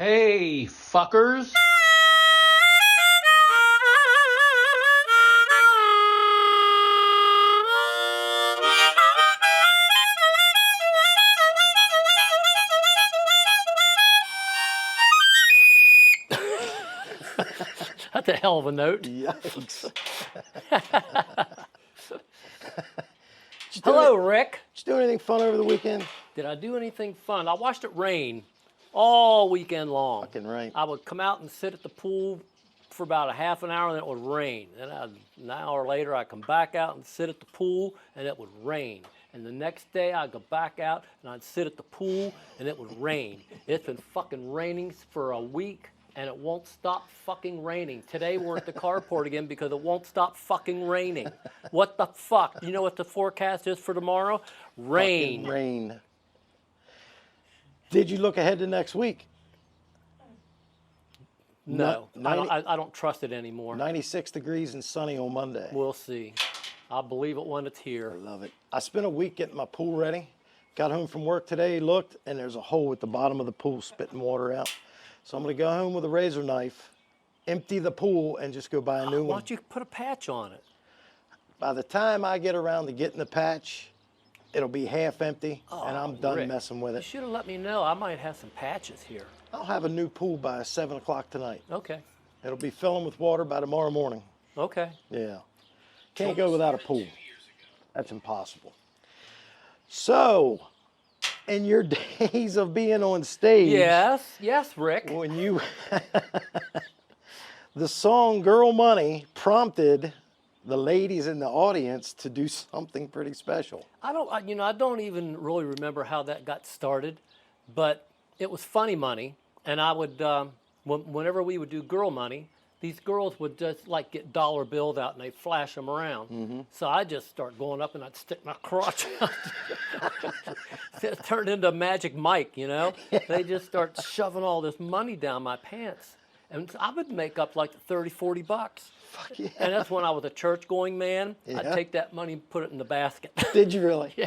Hey, fuckers. That's a hell of a note. Yikes. Hello, Rick. Did you do anything fun over the weekend? Did I do anything fun? I watched it rain all weekend long. Fucking right. I would come out and sit at the pool for about a half an hour, and then it would rain. Then an hour later, I'd come back out and sit at the pool, and it would rain. And the next day, I'd go back out, and I'd sit at the pool, and it would rain. It's been fucking raining for a week, and it won't stop fucking raining. Today, we're at the carport again because it won't stop fucking raining. What the fuck? You know what the forecast is for tomorrow? Rain. Fucking rain. Did you look ahead to next week? No, 90 I don't trust it anymore. 96 degrees and sunny on Monday. We'll see. I'll believe it when it's here. I love it. I spent a week getting my pool ready. Got home from work today, looked, and there's a hole at the bottom of the pool spitting water out. So I'm going to go home with a razor knife, empty the pool, and just go buy a new Why one. don't you put a patch on it? By the time I get around to getting the patch, it'll be half empty, and I'm done Rick, messing with You it. should have let me know. I might have some patches here. I'll have a new pool by 7 o'clock tonight. Okay. It'll be filling with water by tomorrow morning. Okay. Yeah. Can't go without a pool. That's impossible. So, in your days of being on stage, Yes, Rick. when you the song Girl Money prompted the ladies in the audience to do something pretty special. I don't even really remember how that got started, but it was funny money, and I would, whenever we would do girl money, these girls would just like get dollar bills out and they'd flash them around. Mm-hmm. So I'd just start going up and I'd stick my crotch out. It turned into Magic Mike, you know? They just start shoving all this money down my pants. And I would make up like 30, 40 bucks. Fuck yeah. And that's when I was a church-going man. Yeah. I'd take that money and put it in the basket. Did you really? Yeah.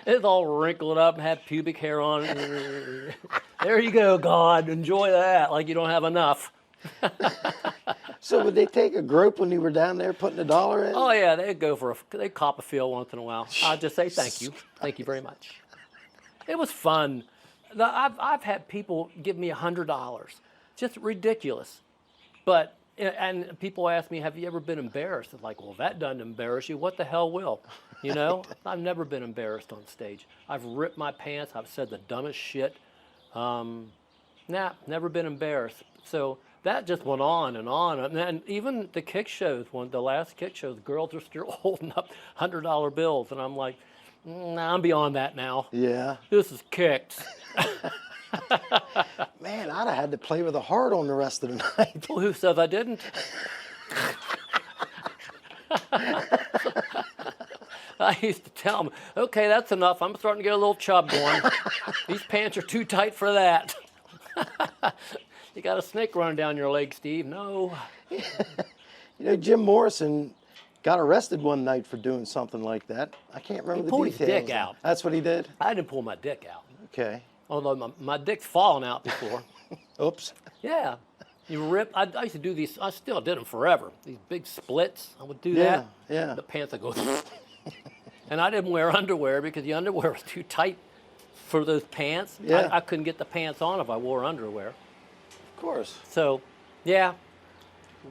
It's all wrinkled up and had pubic hair on it. There you go, God. Enjoy that like you don't have enough. So would they take a grope when you were down there putting $1 in? Oh, yeah, they'd cop a feel once in a while. I'd just say thank you. Thank you very much. It was fun. I've had people give me $100. Just ridiculous. But, and people ask me, have you ever been embarrassed? I'm like, well, if that doesn't embarrass you, what the hell will? You know, I've never been embarrassed on stage. I've ripped my pants. I've said the dumbest shit. Never been embarrassed. So that just went on. And even the kick shows, the last kick shows, girls are still holding up $100 bills. And I'm like, nah, I'm beyond that now. Yeah. This is kicks. Man, I'd have had to play with a heart on the rest of the night. Well, who says I didn't? I used to tell them, okay, that's enough. I'm starting to get a little chub going. These pants are too tight for that. You got a snake running down your leg, Steve. No. You know, Jim Morrison got arrested one night for doing something like that. I can't remember the pulled details. his dick out. That's what he did? I didn't pull my dick out. Okay. Although my dick's fallen out before. Oops. Yeah. You rip. I used to do these. I still did them forever. These big splits. I would do Yeah, that. yeah. The pants would go. And I didn't wear underwear because the underwear was too tight for those pants. Yeah. I couldn't get the pants on if I wore underwear. Of course. So, yeah.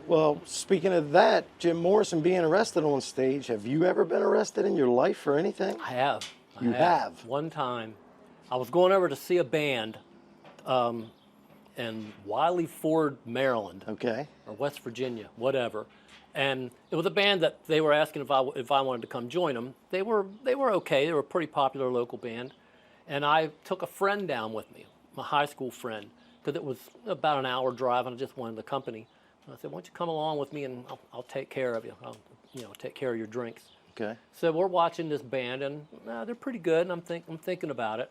Well, speaking of that, Jim Morrison being arrested on stage, have you ever been arrested in your life for anything? I have. You have? One time. I was going over to see a band in Wiley Ford, Maryland. Okay. Or West Virginia, whatever. And it was a band that they were asking if I wanted to come join them. They were okay. They were a pretty popular local band. And I took a friend down with me, my high school friend, because it was about an hour drive and I just wanted the company. And I said, why don't you come along with me and I'll take care of you. I'll take care of your drinks. Okay. So we're watching this band and they're pretty good and I'm thinking about it.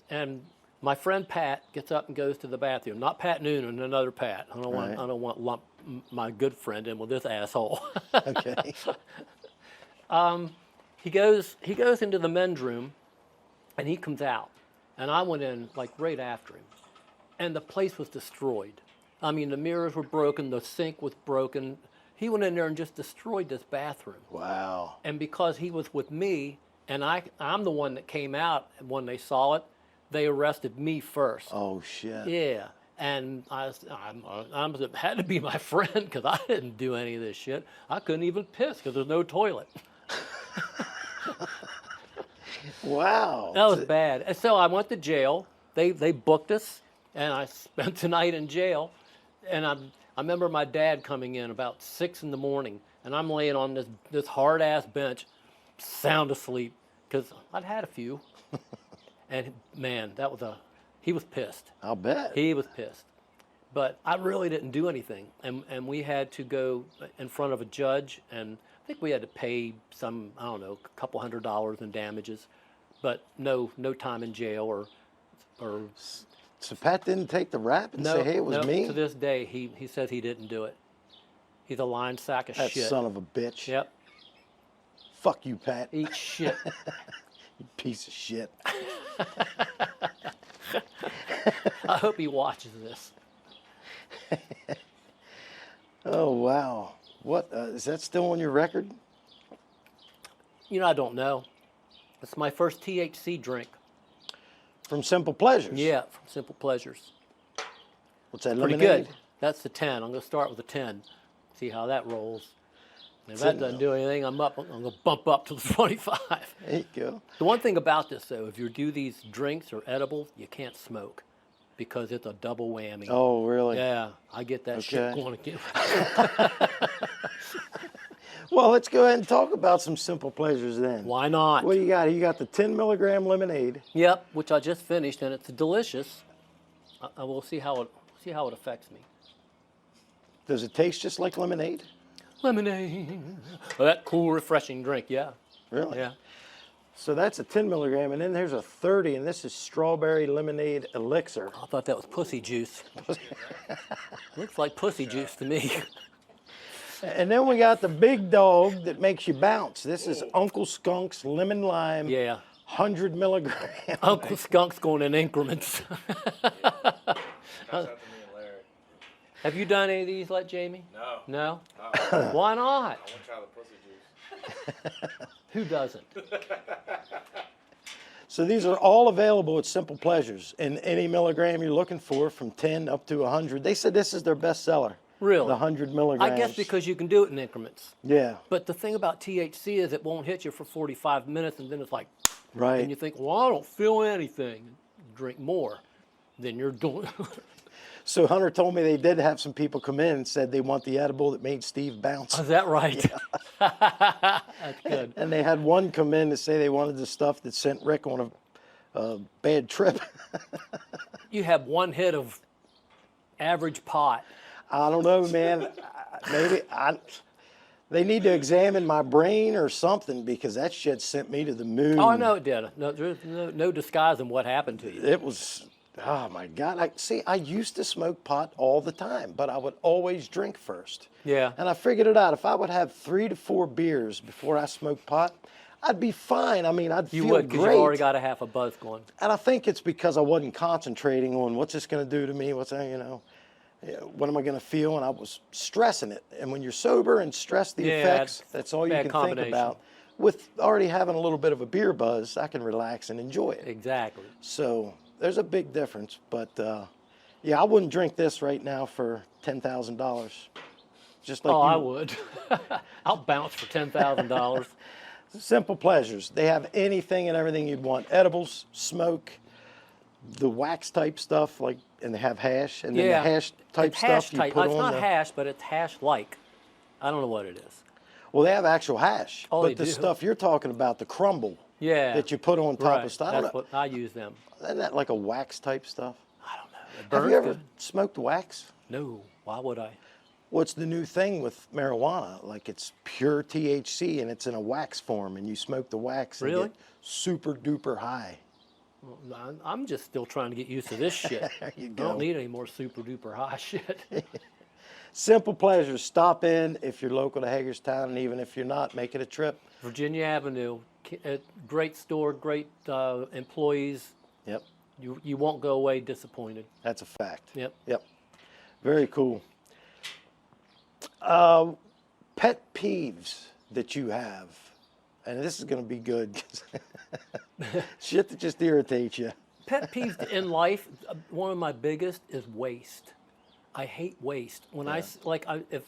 And my friend Pat gets up and goes to the bathroom. Not Pat Noonan, another Pat. I don't want to lump my good friend in with this asshole. Okay. He goes into the men's room, and he comes out, and I went in like right after him, and the place was destroyed. I mean, the mirrors were broken, the sink was broken. He went in there and just destroyed this bathroom. Wow. And because he was with me, and I'm the one that came out when they saw it, they arrested me first. Oh, shit. Yeah. And I had to be my friend because I didn't do any of this shit. I couldn't even piss because there's no toilet. Wow. That was bad. And so I went to jail. They booked us, and I spent the night in jail. And I remember my dad coming in about 6 in the morning, and I'm laying on this hard-ass bench, sound asleep, because I'd had a few. And, man, he was pissed. I'll bet. He was pissed. But I really didn't do anything. And we had to go in front of a judge, and I think we had to pay some, I don't know, a couple $100 in damages, but no time in jail or So Pat didn't take the rap and say, hey, it was me? To this day, he says he didn't do it. He's a lying sack of That shit. son of a bitch. Yep. Fuck you, Pat. Eat shit. You piece of shit. I hope he watches this. Oh, wow. What, is that still on your record? You know, I don't know. It's my first THC drink. From Simple Pleasures? Yeah, from Simple Pleasures. What's that, Pretty lemonade? good. That's the 10. I'm going to start with a 10. See how that rolls. And if Sitting that doesn't though. do anything, I'm going to bump up to the 25. There you go. The one thing about this, though, if you do these drinks or edibles, you can't smoke because it's a double whammy. Oh, really? Yeah, I get that shit Okay. going again. Well, let's go ahead and talk about some Simple Pleasures then. Why not? What do you got? You got the 10 milligram lemonade. Yep, which I just finished, and it's delicious. I will see how it affects me. Does it taste just like lemonade? Lemonade. Well, that cool, refreshing drink, yeah. Really? Yeah. So that's a 10 milligram, and then there's a 30, and this is strawberry lemonade elixir. I thought that was pussy juice. Looks like pussy juice to me. And then we got the big dog that makes you bounce. This is Uncle Skunk's lemon lime, Yeah. 100 milligram. Uncle Skunk's going in increments. Shouts out to me and Larry. Have you done any of these like Jamie? No. No? I Why not? want to try the pussy juice. Who doesn't? So these are all available at Simple Pleasures in any milligram you're looking for, from 10 up to 100. They said this is their best seller. Really? The 100 milligrams. I guess because you can do it in increments. Yeah, But the thing about THC is it won't hit you for 45 minutes, and then it's like, right. and you think, well, I don't feel anything. Drink more, then you're doing. So Hunter told me they did have some people come in and said they want the edible that made Steve bounce. Is that right? That's good. And they had one come in to say they wanted the stuff that sent Rick on a bad trip. You have one hit of average pot. I don't know, man. They need to examine my brain or something, because that shit sent me to the moon. Oh, I know it did. No, there's no disguising what happened to you. It was, oh my God. I used to smoke pot all the time, but I would always drink first. Yeah. And I figured it out. If I would have 3 to 4 beers before I smoked pot, I'd be fine. I mean, I'd You feel would, because great. you've already got a half a buzz going. And I think it's because I wasn't concentrating on what's this going to do to me, what am I going to feel? And I was stressing it. And when you're sober and stress the effects, that's all you bad can think combination. about. With already having a little bit of a beer buzz, I can relax and enjoy it. Exactly. So there's a big difference. But yeah, I wouldn't drink this right now for $10,000. Just like I would. I'll bounce for $10,000. Simple Pleasures. They have anything and everything you'd want. Edibles, smoke, the wax type stuff, and they have hash, and then the hash type It's stuff hash you type. put It's on not the... hash, but it's hash-like. I don't know what it is. Well, they have actual hash, Oh, but they the do? stuff you're talking about, the crumble Yeah. that you put on top right. of stuff, I That's don't know. what I use them. Isn't that like a wax type stuff? I don't know. It Have burns you ever good. smoked wax? No. Why would I? What's the new thing with marijuana? Like, it's pure THC and it's in a wax form, and you smoke the wax and Really? get super duper high. I'm just still trying to get used to this shit. There you I go. don't need any more super duper high shit. Simple Pleasures. Stop in if you're local to Hagerstown, and even if you're not, make it a trip. Virginia Avenue, great store, great employees. Yep. You won't go away disappointed. That's a fact. Yep. Yep. Very cool. Pet peeves that you have, and this is going to be good. Shit that just irritates you. Pet peeves in life, one of my biggest is waste. I hate waste. When if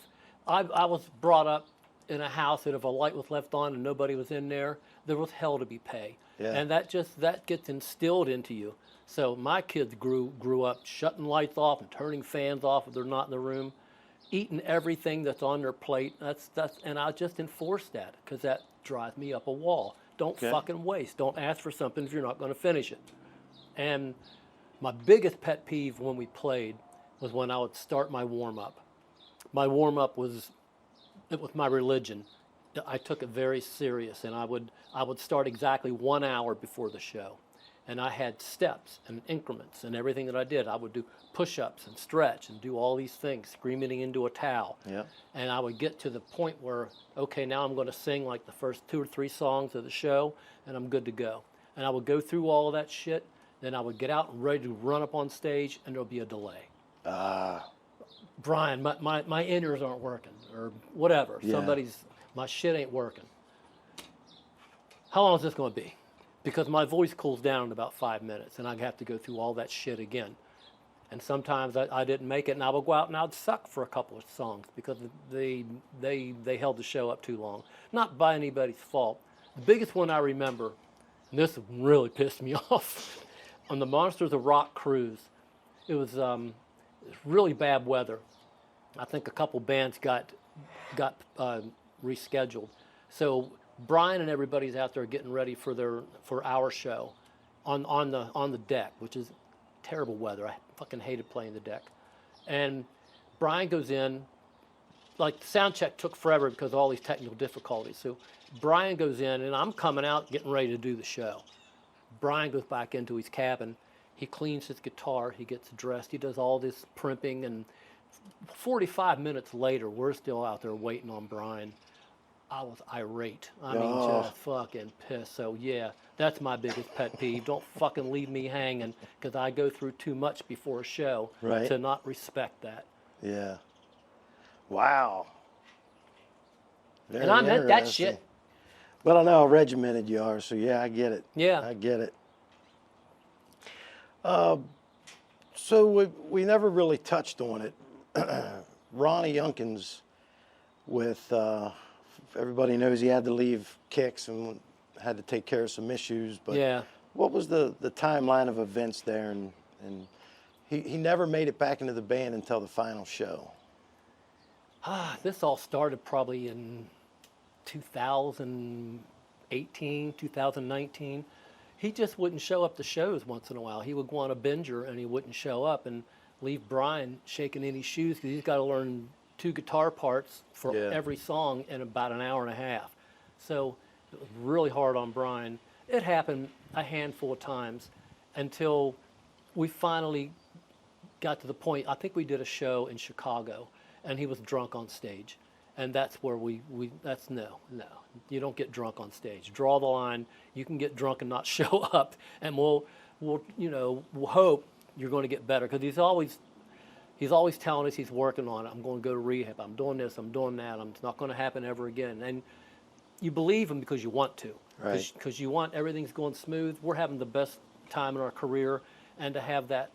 I was brought up in a house that if a light was left on and nobody was in there, there was hell to be paid. Yeah. And that gets instilled into you. So my kids grew up shutting lights off and turning fans off if they're not in the room, eating everything that's on their plate. And I just enforce that because that drives me up a wall. Don't fucking waste. Don't ask for something if you're not going to finish it. And my biggest pet peeve when we played was when I would start my warm-up. My warm-up was my religion. I took it very serious, and I would start exactly 1 hour before the show. And I had steps and increments and everything that I did. I would do push-ups and stretch and do all these things, screaming into a towel. Yeah. And I would get to the point where, okay, now I'm going to sing like the first 2 or 3 songs of the show, and I'm good to go. And I would go through all of that shit. Then I would get out and ready to run up on stage, and there'll be a delay. Brian, my in-ears aren't working, or whatever. Yeah. My shit ain't working. How long is this going to be? Because my voice cools down in about 5 minutes, and I have to go through all that shit again. And sometimes I didn't make it, and I would go out and I'd suck for a couple of songs because they held the show up too long. Not by anybody's fault. The biggest one I remember, and this really pissed me off, on the Monsters of Rock cruise, it was really bad weather. I think a couple bands got rescheduled. So Brian and everybody's out there getting ready for our show on the deck, which is terrible weather. I fucking hated playing the deck. And Brian goes in, like the sound check took forever because of all these technical difficulties. So Brian goes in, and I'm coming out getting ready to do the show. Brian goes back into his cabin. He cleans his guitar. He gets dressed. He does all this primping. And 45 minutes later, we're still out there waiting on Brian. I was irate. I mean, just fucking pissed. So, yeah, that's my biggest pet peeve. Don't fucking leave me hanging because I go through too much before a show to not respect that. Yeah. Wow. Very And I meant that interesting. shit. Well, I know how regimented you are, so yeah, I get it. Yeah. I get it. So we never really touched on it. Ronnie Youngkins with, everybody knows he had to leave KIX and had to take care of some issues, but Yeah. what was the timeline of events there? And he never made it back into the band until the final show. This all started probably in 2018, 2019. He just wouldn't show up to shows once in a while. He would go on a binger and he wouldn't show up and leave Brian shaking in his shoes because he's got to learn 2 guitar parts for every song in about an hour and a half. So it was really hard on Brian. It happened a handful of times until we finally got to the point. I think we did a show in Chicago and he was drunk on stage. And that's where that's no. You don't get drunk on stage. Draw the line. You can get drunk and not show up, and we'll hope you're going to get better because he's always telling us he's working on it. I'm going to go to rehab. I'm doing this. I'm doing that. It's not going to happen ever again. And you believe him because you want to, Right. Because you want everything's going smooth. We're having the best time in our career, and to have that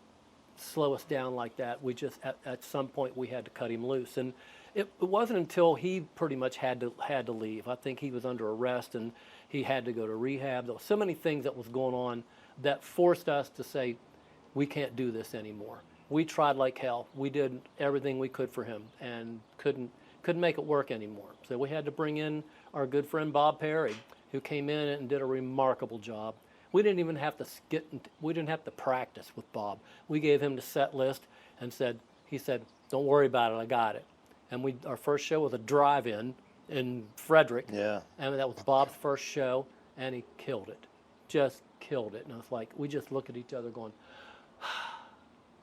slow us down like that, we just at some point we had to cut him loose. And it wasn't until he pretty much had to leave. I think he was under arrest and he had to go to rehab. There were so many things that was going on that forced us to say, we can't do this anymore. We tried like hell. We did everything we could for him and couldn't make it work anymore. So we had to bring in our good friend Bob Perry, who came in and did a remarkable job. We didn't even have to practice with Bob. We gave him the set list and he said, don't worry about it, I got it. And our first show was a drive-in in Frederick. Yeah. And that was Bob's first show, and he killed it. Just killed it. And it's like, we just look at each other going,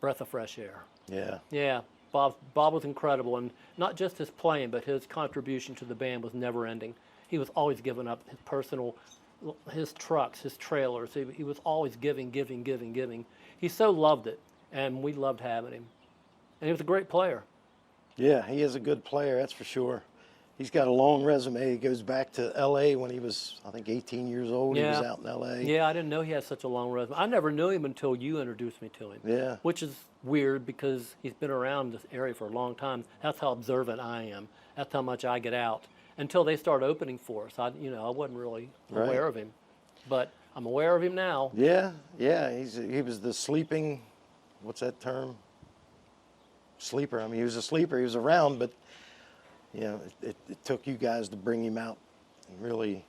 breath of fresh air. Yeah. Yeah, Bob was incredible. And not just his playing, but his contribution to the band was never ending. He was always giving up his trucks, his trailers. He was always giving. he so loved it, and we loved having him. And he was a great player. Yeah, he is a good player, that's for sure. He's got a long resume. He goes back to L.A. when he was, I think, 18 years old. He was out in L.A. Yeah, I didn't know he had such a long resume. I never knew him until you introduced me to him. Yeah. Which is weird because he's been around this area for a long time. That's how observant I am. That's how much I get out. Until they start opening for us, I wasn't really aware of him. But I'm aware of him now. Yeah. He was the sleeping, what's that term? Sleeper. I mean, he was a sleeper. He was around, but it took you guys to bring him out and really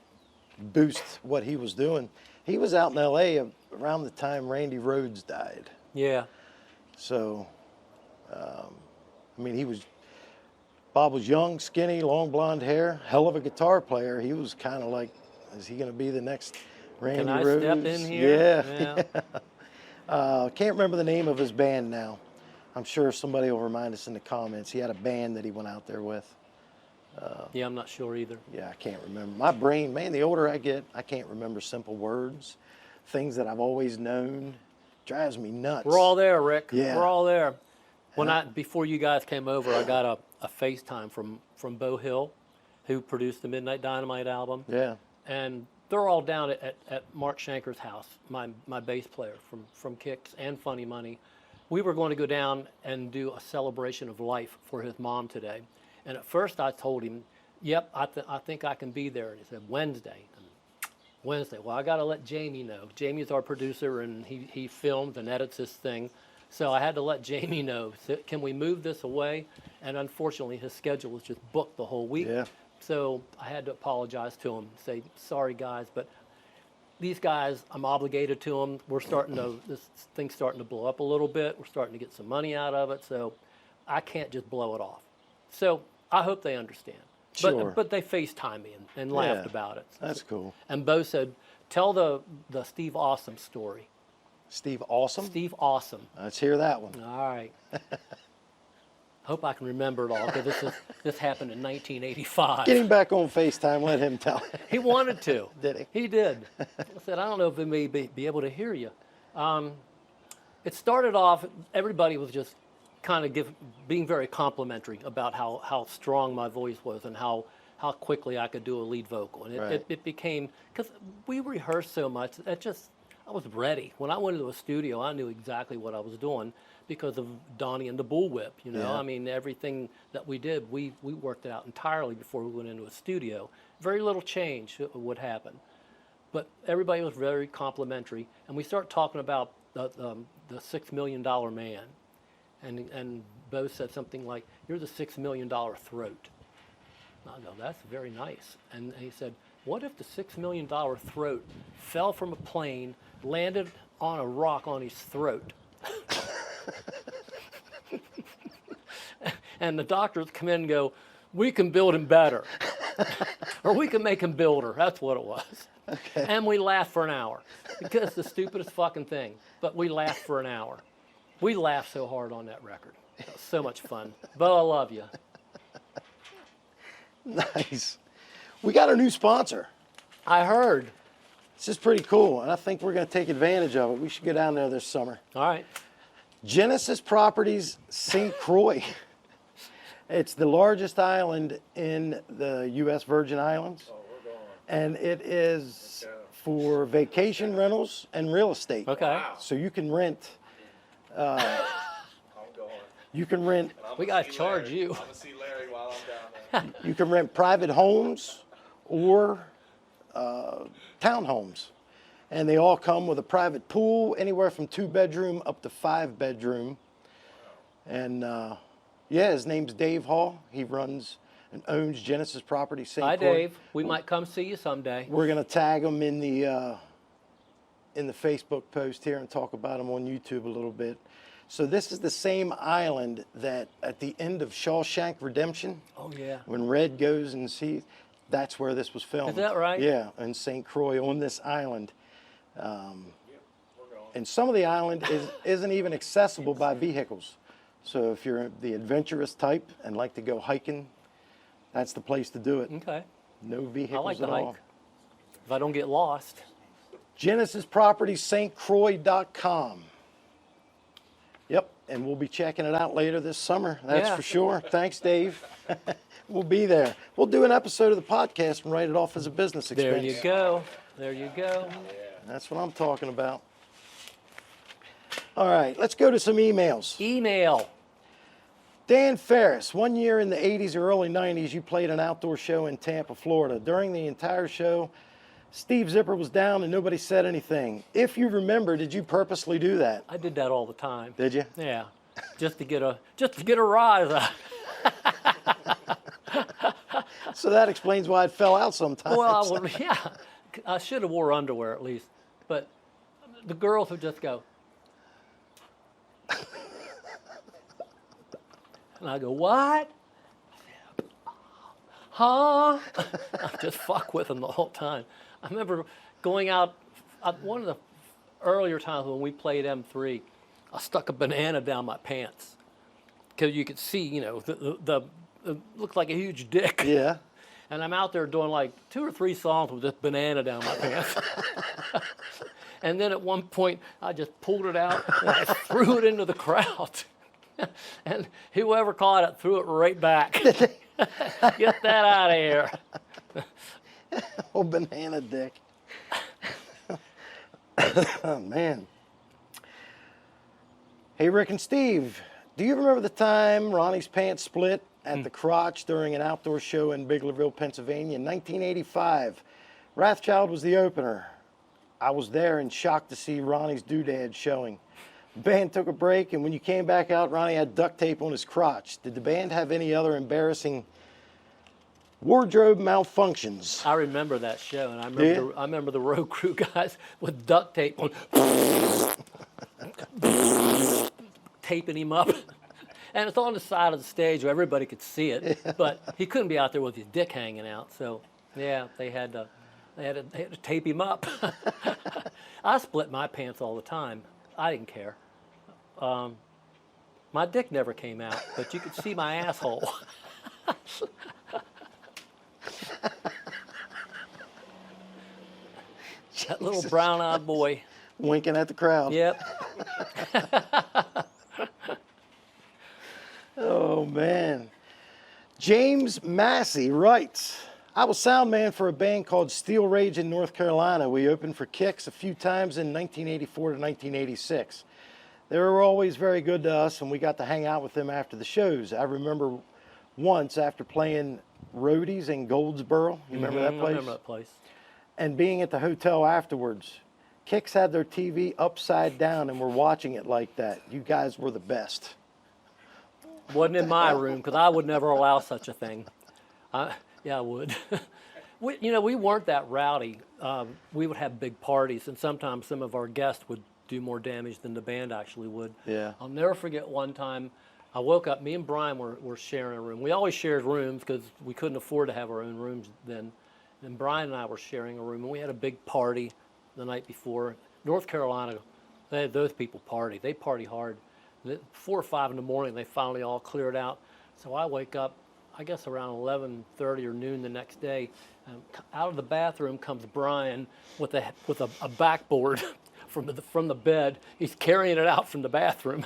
boost what he was doing. He was out in L.A. around the time Randy Rhoads died. Yeah. So, I mean, Bob was young, skinny, long blonde hair, hell of a guitar player. He was kind of like, is he going to be the next Randy Rhoads? Can I step in here? Yeah. Can't remember the name of his band now. I'm sure somebody will remind us in the comments. He had a band that he went out there with. Yeah, I'm not sure either. Yeah, I can't remember. My brain, man, the older I get, I can't remember simple words. Things that I've always known. Drives me nuts. We're all there, Rick. Yeah. We're all there. Before you guys came over, I got a FaceTime from Bo Hill, who produced the Midnight Dynamite album. Yeah. And they're all down at Mark Shanker's house, my bass player from KIX and Funny Money. We were going to go down and do a celebration of life for his mom today. And at first I told him, yep, I think I can be there. And he said, Wednesday. Wednesday. Well, I got to let Jamie know. Jamie's our producer, and he films and edits this thing. So I had to let Jamie know, can we move this away? And unfortunately, his schedule was just booked the whole week. Yeah. So I had to apologize to him, say, sorry, guys, but these guys, I'm obligated to them. This thing's starting to blow up a little bit. We're starting to get some money out of it, so I can't just blow it off. So I hope they understand. Sure. But they FaceTimed me and laughed about it. That's cool. And Bo said, tell the Steve Awesome story. Steve Awesome? Steve Awesome. Let's hear that one. All right. Hope I can remember it all, because this happened in 1985. Get him back on FaceTime. Let him tell it. He wanted to. Did he? He did. I said, I don't know if they may be able to hear you. It started off, everybody was just kind of being very complimentary about how strong my voice was and how quickly I could do a lead vocal. And it became, because we rehearsed so much, I was ready. When I went into a studio, I knew exactly what I was doing because of Donnie and the Bullwhip, Yeah. I mean, everything that we did, we worked it out entirely before we went into a studio. Very little change would happen. But everybody was very complimentary, and we started talking about the $6 million man. And Bo said something like, you're the $6 million throat. And I go, that's very nice. And he said, what if the $6 million throat fell from a plane, landed on a rock on his throat? And the doctors come in and go, we can build him better. Or we can make him builder. That's what it was. Okay. And we laughed for an hour. Because it's the stupidest fucking thing. But we laughed for an hour. We laughed so hard on that record. It was so much fun. Bo, I love you. Nice. We got a new sponsor. I heard. This is pretty cool, and I think we're going to take advantage of it. We should go down there this summer. All right. Genesis Properties St. Croix. It's the largest island in the U.S. Virgin Islands. Oh, we're going. And it is for vacation rentals and real estate. Okay. Wow. So you can rent. I'm going. You can rent. We got to charge you. I'm going to see Larry while I'm down there. You can rent private homes or townhomes. And they all come with a private pool, anywhere from 2-bedroom up to 5-bedroom. And his name's Dave Hall. He runs and owns Genesis Property St. Hi, Croix. Dave. We might come see you someday. We're going to tag him in the Facebook post here and talk about him on YouTube a little bit. So this is the same island that at the end of Shawshank Redemption, Oh, yeah. when Red goes and sees, that's where this was filmed. Is that right? Yeah, in St. Croix on this island. We're going. And some of the island isn't even accessible by vehicles. So if you're the adventurous type and like to go hiking, that's the place to do it. Okay. No I vehicles like to at all. hike. If I don't get lost. GenesisPropertiesStCroix.com. Yep, and we'll be checking it out later this summer. That's Yeah. for sure. Thanks, Dave. We'll be there. We'll do an episode of the podcast and write it off as a business expense. There you go. There you go. That's what I'm talking about. All right, let's go to some emails. Email. Dan Ferris, 1 year in the 80s or early 90s, you played an outdoor show in Tampa, Florida. During the entire show, Steve Zipper was down and nobody said anything. If you remember, did you purposely do that? I did that all the time. Did you? Yeah. Just to get a rise out. So that explains why it fell out sometimes. Well, yeah. I should have wore underwear at least. But the girls would just go. And I go, what? Huh? I just fuck with them the whole time. I remember going out, one of the earlier times when we played M3, I stuck a banana down my pants. Because you could see, you know, it looked like a huge dick. Yeah. And I'm out there doing like 2 or 3 songs with this banana down my pants. And then at one point, I just pulled it out and I threw it into the crowd. And whoever caught it threw it right back. Get that out of here. Oh, banana dick. Oh, man. Hey, Rick and Steve, do you remember the time Ronnie's Pants split at the crotch during an outdoor show in Biglerville, Pennsylvania in 1985? Wrathchild was the opener. I was there and shocked to see Ronnie's doodad showing. The band took a break, and when you came back out, Ronnie had duct tape on his crotch. Did the band have any other embarrassing wardrobe malfunctions? I remember that show, and Yeah. I remember the road crew guys with duct tape on, taping him up. And it's on the side of the stage where everybody could see it, but he couldn't be out there with his dick hanging out. So, yeah, they had to tape him up. I split my pants all the time. I didn't care. My dick never came out, but you could see my asshole. That little brown-eyed boy. Winking at the crowd. Yep. Oh, man. James Massey writes, I was sound man for a band called Steel Rage in North Carolina. We opened for KIX a few times in 1984 to 1986. They were always very good to us, and we got to hang out with them after the shows. I remember once after playing Roadies in Goldsboro. You remember that place? I remember that place. And being at the hotel afterwards. KIX had their TV upside down, and we're watching it like that. You guys were the best. Wasn't in my room because I would never allow such a thing. Yeah, I would. We weren't that rowdy. We would have big parties, and sometimes some of our guests would do more damage than the band actually would. Yeah. I'll never forget one time I woke up, me and Brian were sharing a room. We always shared rooms because we couldn't afford to have our own rooms then. And Brian and I were sharing a room, and we had a big party the night before. North Carolina, those people party. They party hard. 4 or 5 in the morning, they finally all cleared out. So I wake up, I guess around 11:30 or noon the next day. Out of the bathroom comes Brian with a backboard from the bed. He's carrying it out from the bathroom.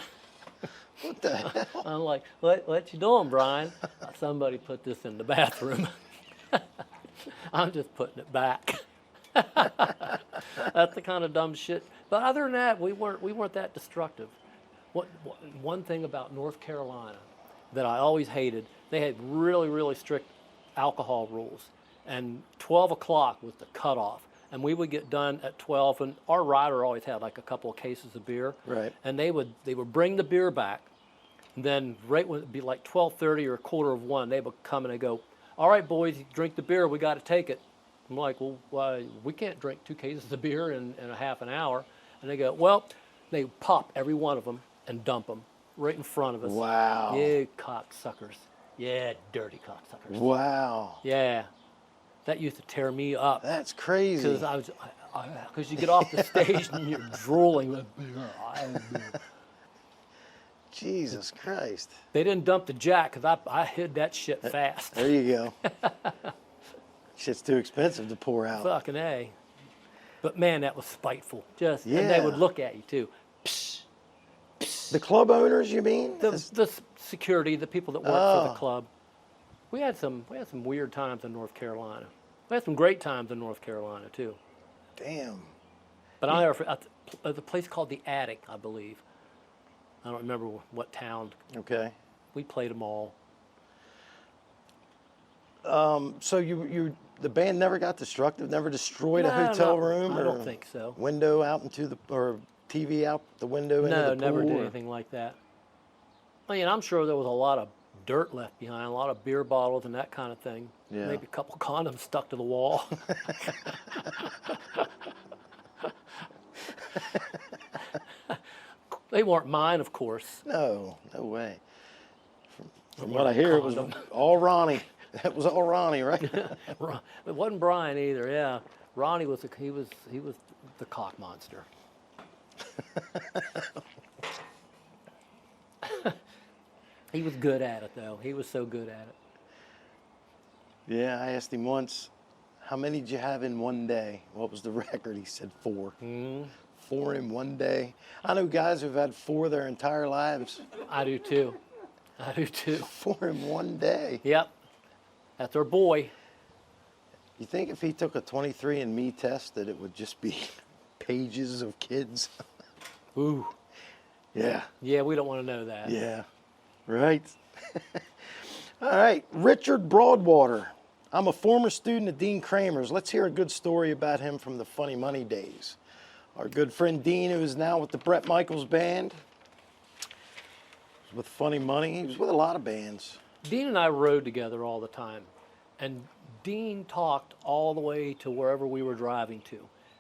What the hell? I'm like, what you doing, Brian? Somebody put this in the bathroom. I'm just putting it back. That's the kind of dumb shit. But other than that, we weren't that destructive. One thing about North Carolina that I always hated, they had really, really strict alcohol rules. And 12 o'clock was the cutoff. And we would get done at 12, and our rider always had like a couple of cases of beer. Right. And they would bring the beer back. And then right when it'd be like 12:30 or 1:15, they would come and they go, all right, boys, you drink the beer, we got to take it. I'm like, well, we can't drink 2 cases of beer in a half an hour. And they go, well, they pop every one of them and dump them right in front of us. Wow. Yeah, cocksuckers. Yeah, dirty cocksuckers. Wow. Yeah, that used to tear me up. That's crazy. Because you get off the stage and you're drooling with beer. Jesus Christ. They didn't dump the jack because I hid that shit fast. There you go. Shit's too expensive to pour out. Fucking A. But man, that was spiteful. And they Yeah. would look at you too. Psh, psh. The club owners, you mean? The security, the people that work for the club. We had some weird times in North Carolina. We had some great times in North Carolina too. Damn. But I never. There's a place called the Attic, I believe. I don't remember what town. Okay. We played them all. So the band never got destructive, never destroyed a hotel room? I or don't think so. Window out into the, or TV out the window into the pool? No, never did or? anything like that. I mean, I'm sure there was a lot of dirt left behind, a lot of beer bottles and that kind of thing. Yeah. Maybe a couple condoms stuck to the wall. They weren't mine, of course. No way. From what I hear, it was all Ronnie. That was all Ronnie, right? It wasn't Brian either. Yeah, Ronnie was he was the cock monster. He was good at it though. He was so good at it. Yeah, I asked him once, how many did you have in one day? What was the record? He said 4. 4 in one day. I know guys who've had 4 their entire lives. I do too. 4 in one day. Yep. That's our boy. You think if he took a 23andMe test that it would just be pages of kids? Ooh. Yeah. Yeah, we don't want to know that. Yeah. Right. All right. Richard Broadwater. I'm a former student of Dean Kramer's. Let's hear a good story about him from the Funny Money days. Our good friend Dean, who is now with the Bret Michaels Band, was with Funny Money. He was with a lot of bands. Dean and I rode together all the time, and Dean talked all the way to wherever we were driving to.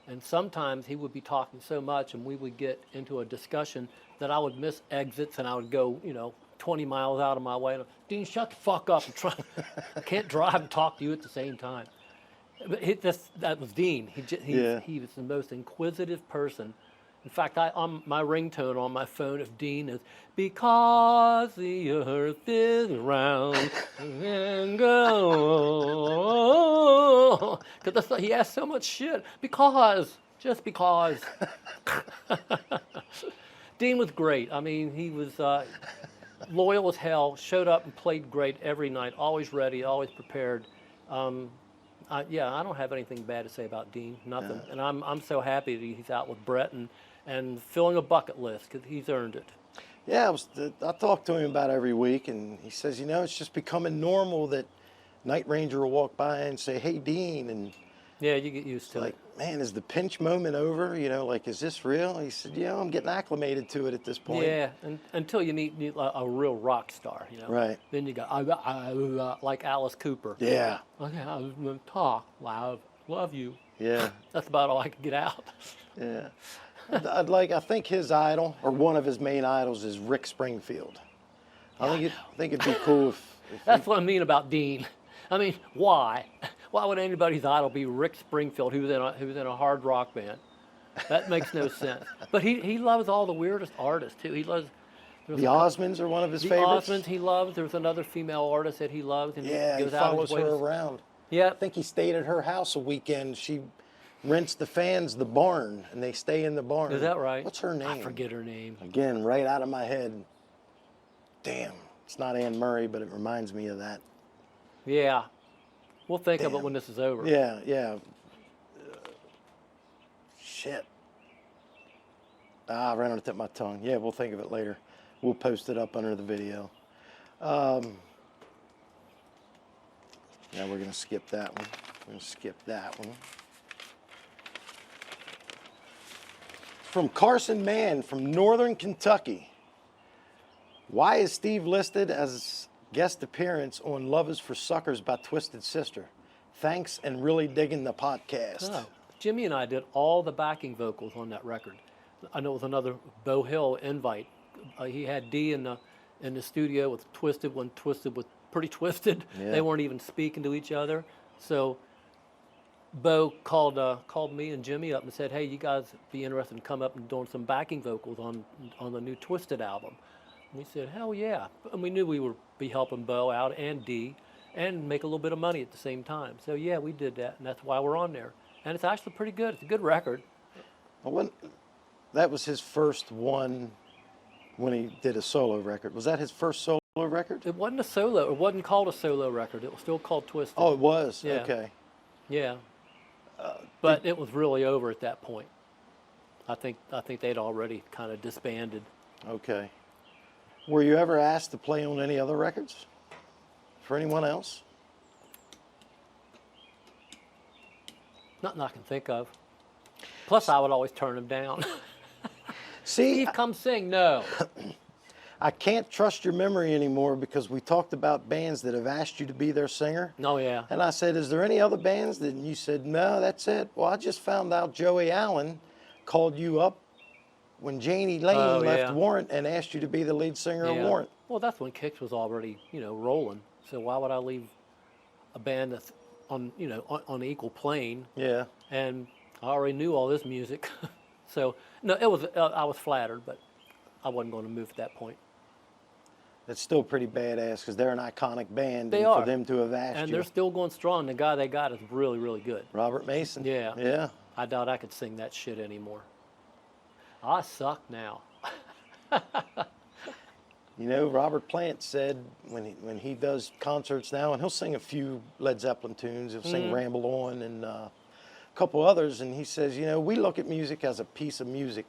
And sometimes he would be talking so much, and we would get into a discussion that I would miss exits, and I would go, 20 miles out of my way. And, Dean, shut the fuck up! I can't drive and talk to you at the same time. But that was Dean. He was the most inquisitive person. In fact, on my ringtone on my phone of Dean is "Because the earth is round and go." Because he asked so much shit. Just because. Dean was great. I mean, he was loyal as hell. Showed up and played great every night. Always ready. Always prepared. I don't have anything bad to say about Dean. Nothing. Yeah. And I'm so happy that he's out with Bret and filling a bucket list because he's earned it. Yeah, I talk to him about every week, and he says, it's just becoming normal that Night Ranger will walk by and say, "Hey, Dean," and yeah, you get used to like, it. man, is the pinch moment over? Is this real? He said, I'm getting acclimated to it at this point. Yeah, and until you meet a real rock star, Right. Then you go, like Alice Cooper. Yeah. Okay, I'm gonna talk loud, love you. Yeah. That's about all I can get out. Yeah. I think his idol, or one of his main idols, is Rick Springfield. I think it'd be cool if That's what I mean about Dean. I mean, why? Why would anybody's idol be Rick Springfield, who was in a hard rock band? That makes no sense. But he loves all the weirdest artists too. He loves the Osmonds are one of his the favorites. Osmonds he loves. There's another female artist that he loves, and Yeah, he he goes out of follows his way her to- around. Yeah, I think he stayed at her house a weekend. She rents the fans the barn, and they stay in the barn. is that right? What's her name? I forget her name. Again, right out of my head. Damn, it's not Anne Murray, but it reminds me of that. Yeah, we'll think of it Damn. when this is over. Yeah. Shit. I ran on the tip of my tongue. Yeah, we'll think of it later. We'll post it up under the video. Now we're going to skip that one. From Carson Mann from Northern Kentucky. Why is Steve listed as guest appearance on Love is for Suckers by Twisted Sister? Thanks, and really digging the podcast. Oh, Jimmy and I did all the backing vocals on that record. I know it was another Bo Hill invite. He had Dee in the studio with Twisted when Twisted was pretty twisted. Yeah. They weren't even speaking to each other. So Bo called me and Jimmy up and said, "Hey, you guys be interested in come up and doing some backing vocals on the new Twisted album?" And we said, "Hell yeah!" And we knew we would be helping Bo out and Dee, and make a little bit of money at the same time. So yeah, we did that, and that's why we're on there. And it's actually pretty good. It's a good record. That was his first one when he did a solo record. Was that his first solo record? It wasn't a solo. It wasn't called a solo record. It was still called Twisted. Oh, it was? Yeah. Okay. Yeah. But it was really over at that point. I think they'd already kind of disbanded. Okay. Were you ever asked to play on any other records? For anyone else? Nothing I can think of. Plus, I would always turn them down. See, Steve, come sing. No. I can't trust your memory anymore because we talked about bands that have asked you to be their singer. No, yeah. And I said, is there any other bands? And you said, no, that's it. Well, I just found out Joey Allen called you up when Janie Lane left Warrant and asked you to be the lead singer of Warrant. Well, that's when KIX was already, rolling. So why would I leave a band that's on equal plane? Yeah. And I already knew all this music. So, no, it was. I was flattered, but I wasn't going to move at that point. It's still pretty badass because they're an iconic band. They and are. For them to have asked And you. they're still going strong. The guy they got is really, really good. Robert Mason. Yeah. Yeah. I doubt I could sing that shit anymore. I suck now. Robert Plant said when he does concerts now, and he'll sing a few Led Zeppelin tunes, he'll sing Ramble On and a couple others, and he says, we look at music as a piece of music.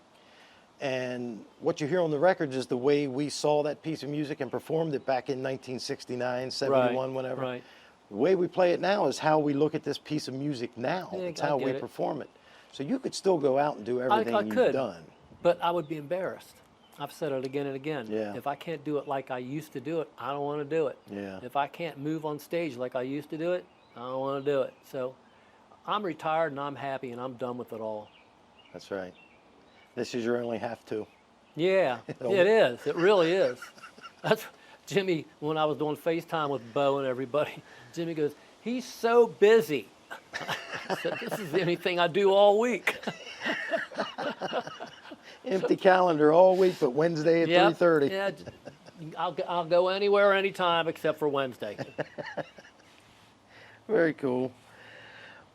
And what you hear on the records is the way we saw that piece of music and performed it back in 1969, 71, whenever. Right. The way we play it now is how we look at this piece of music now. Yeah, it's I how get we it. perform it. So you could still go out and do everything I you've could, done. But I would be embarrassed. I've said it again and again. Yeah. If I can't do it like I used to do it, I don't want to do it. Yeah. If I can't move on stage like I used to do it, I don't want to do it. So I'm retired and I'm happy and I'm done with it all. That's right. This is your only have to. Yeah, it is. It really is. That's Jimmy, when I was doing FaceTime with Bo and everybody, Jimmy goes, he's so busy. I said, this is anything I do all week. Empty calendar all week, but Wednesday at 3:30. Yeah, I'll go anywhere, anytime except for Wednesday. Very cool.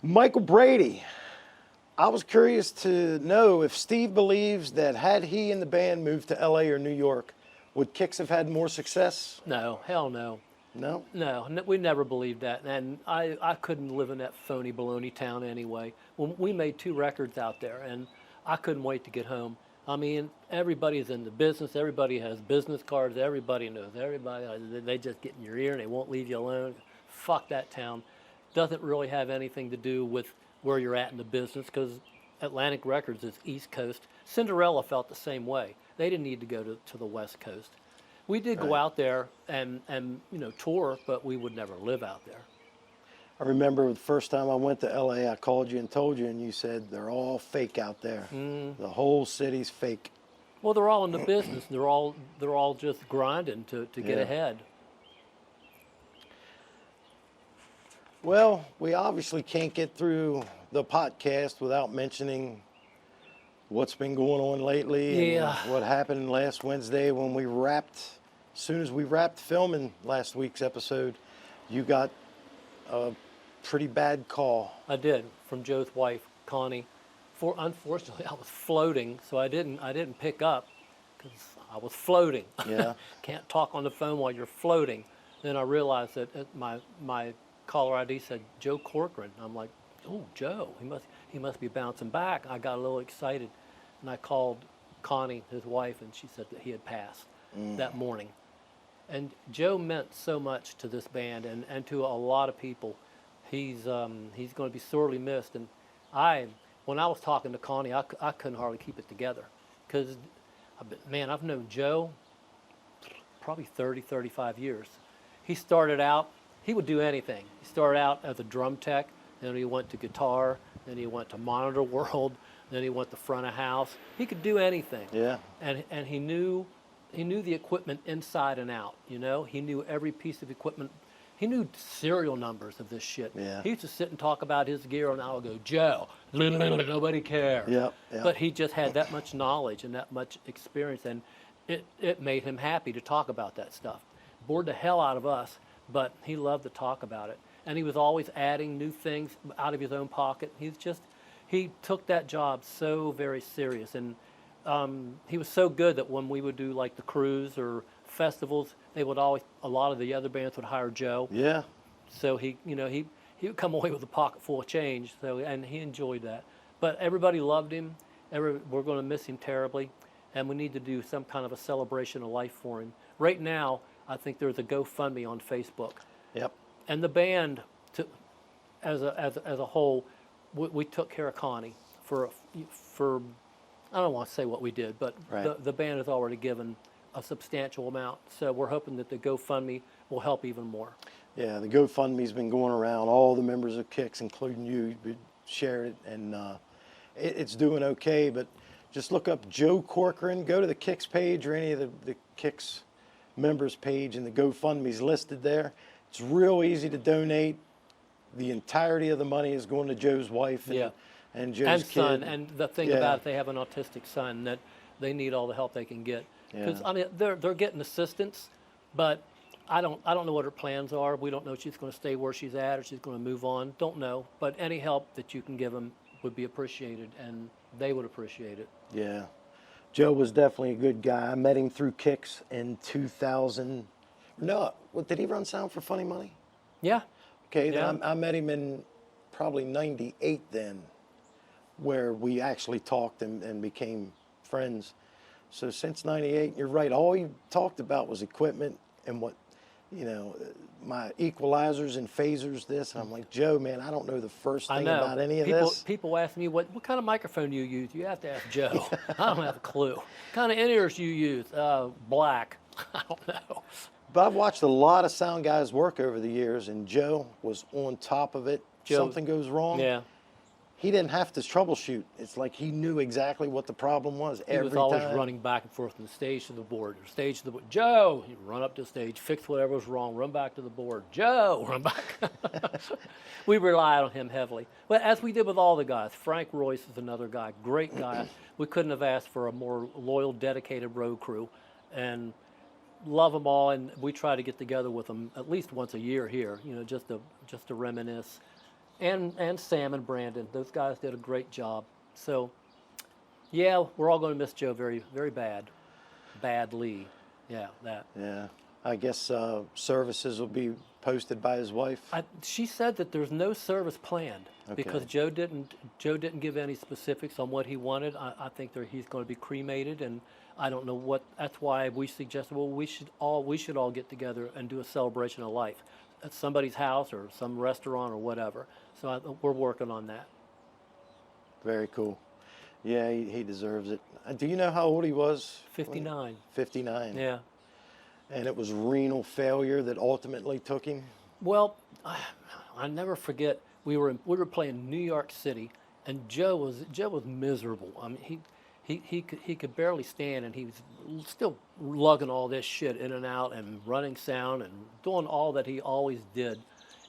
Michael Brady. I was curious to know if Steve believes that had he and the band moved to LA or New York, would KIX have had more success? No, hell no. No? No, we never believed that. And I couldn't live in that phony baloney town anyway. Well, we made 2 records out there, and I couldn't wait to get home. I mean, everybody's in the business. Everybody has business cards. Everybody knows everybody. They just get in your ear, and they won't leave you alone. Fuck that town. Doesn't really have anything to do with where you're at in the business, because Atlantic Records is East Coast. Cinderella felt the same way. They didn't need to go to the West Coast. We did go out there and tour, but we would never live out there. I remember the first time I went to LA, I called you and told you, and you said they're all fake out there. The whole city's fake. Well, they're all in the business. They're all just grinding to get ahead. Well, we obviously can't get through the podcast without mentioning what's been going on lately and what happened last Wednesday when we wrapped. As soon as we wrapped filming last week's episode, you got a pretty bad call. I did, from Joe's wife, Connie. Unfortunately, I was floating, so I didn't pick up because I was floating. Yeah. Can't talk on the phone while you're floating. Then I realized that my caller ID said Joe Corcoran. I'm like, oh, Joe, he must be bouncing back. I got a little excited, and I called Connie, his wife, and she said that he had passed that morning. And Joe meant so much to this band and to a lot of people. He's going to be sorely missed. And when I was talking to Connie, I couldn't hardly keep it together, because, man, I've known Joe probably 30, 35 years. He started out, he would do anything. He started out as a drum tech, then he went to guitar, then he went to monitor world, then he went to front of house. He could do anything. Yeah. And he knew the equipment inside and out, He knew every piece of equipment. He knew serial numbers of this shit. Yeah. He used to sit and talk about his gear, and I would go, Joe, nobody cares. Yep. But he just had that much knowledge and that much experience, and it made him happy to talk about that stuff. Bored the hell out of us, but he loved to talk about it. And he was always adding new things out of his own pocket. He took that job so very serious. And he was so good that when we would do like the cruise or festivals, they would always, a lot of the other bands would hire Joe. Yeah. So he would come away with a pocket full of change. So, and he enjoyed that. But everybody loved him. We're going to miss him terribly, and we need to do some kind of a celebration of life for him. Right now, I think there's a GoFundMe on Facebook, Yep. and the band, as a whole, we took care of Connie for I don't want to say what we did, but Right. the band has already given a substantial amount. So we're hoping that the GoFundMe will help even more. Yeah, the GoFundMe's been going around. All the members of KIX, including you, shared it, and it's doing okay. But just look up Joe Corcoran. Go to the KIX page or any of the KIX members page, and the GoFundMe's listed there. It's real easy to donate. The entirety of the money is going to Joe's wife and Joe's And kid. son, and the thing Yeah. about it, they have an autistic son that they need all the help they can get. Because Yeah. I mean, they're getting assistance, but I don't know what her plans are. We don't know if she's going to stay where she's at or she's going to move on. Don't know. But any help that you can give them would be appreciated, and they would appreciate it. Yeah. Joe was definitely a good guy. I met him through KIX in 2000. No, what, did he run Sound for Funny Money? Yeah. Okay, Yeah. then I met him in probably 98 then, where we actually talked and became friends. So since 98, you're right, all he talked about was equipment and what, my equalizers and phasers, this. And I'm like, Joe, man, I don't know the first I thing know. about any of people, this. People ask me, what kind of microphone you use? You have to ask Joe. I don't have a clue. What kind of in-ears you use? Black. I don't know. But I've watched a lot of sound guys work over the years, and Joe was on top of it. Joe- Something goes wrong. Yeah. He didn't have to troubleshoot. It's like he knew exactly what the problem was He every was always time. running back and forth from the stage to the board, or stage to the board. Joe, he'd run up to the stage, fix whatever was wrong, run back to the board. Joe, run back. We relied on him heavily. But as we did with all the guys, Frank Royce is another guy, great guy. We couldn't have asked for a more loyal, dedicated road crew, and love them all. And we try to get together with them at least once a year here, just to reminisce. And Sam and Brandon, those guys did a great job. So, yeah, we're all going to miss Joe very, very badly. Yeah, that. Yeah. I guess services will be posted by his wife. She said that there's no service planned because Okay. Joe didn't give any specifics on what he wanted. I think he's going to be cremated, and I don't know what. That's why we suggested, well, we should all get together and do a celebration of life at somebody's house or some restaurant or whatever. So we're working on that. Very cool. Yeah, he deserves it. Do you know how old he was? 59. 59. Yeah. And it was renal failure that ultimately took him. Well, I never forget. We were playing New York City, and Joe was miserable. I mean, he could barely stand, and he was still lugging all this shit in and out and running sound and doing all that he always did.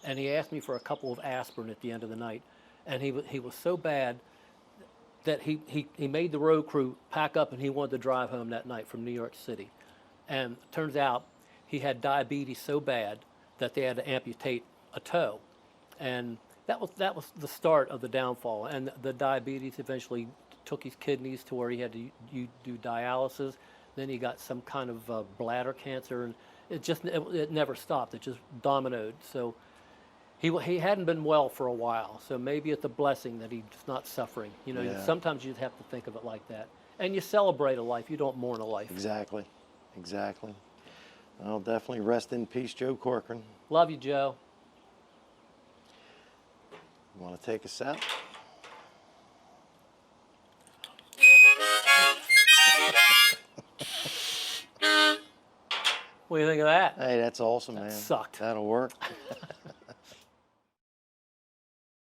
And he asked me for a couple of aspirin at the end of the night, and he was so bad that he made the road crew pack up, and he wanted to drive home that night from New York City. And it turns out he had diabetes so bad that they had to amputate a toe, and that was the start of the downfall. And the diabetes eventually took his kidneys to where he had to do dialysis. Then he got some kind of bladder cancer, and it never stopped. It just dominoed. So he hadn't been well for a while. So maybe it's a blessing that he's not suffering. Yeah. Sometimes you just have to think of it like that. And you celebrate a life. You don't mourn a life. Exactly. Well, definitely rest in peace, Joe Corcoran. Love you, Joe. You want to take us out? What do you think of that? Hey, that's awesome, man. sucked. That'll work.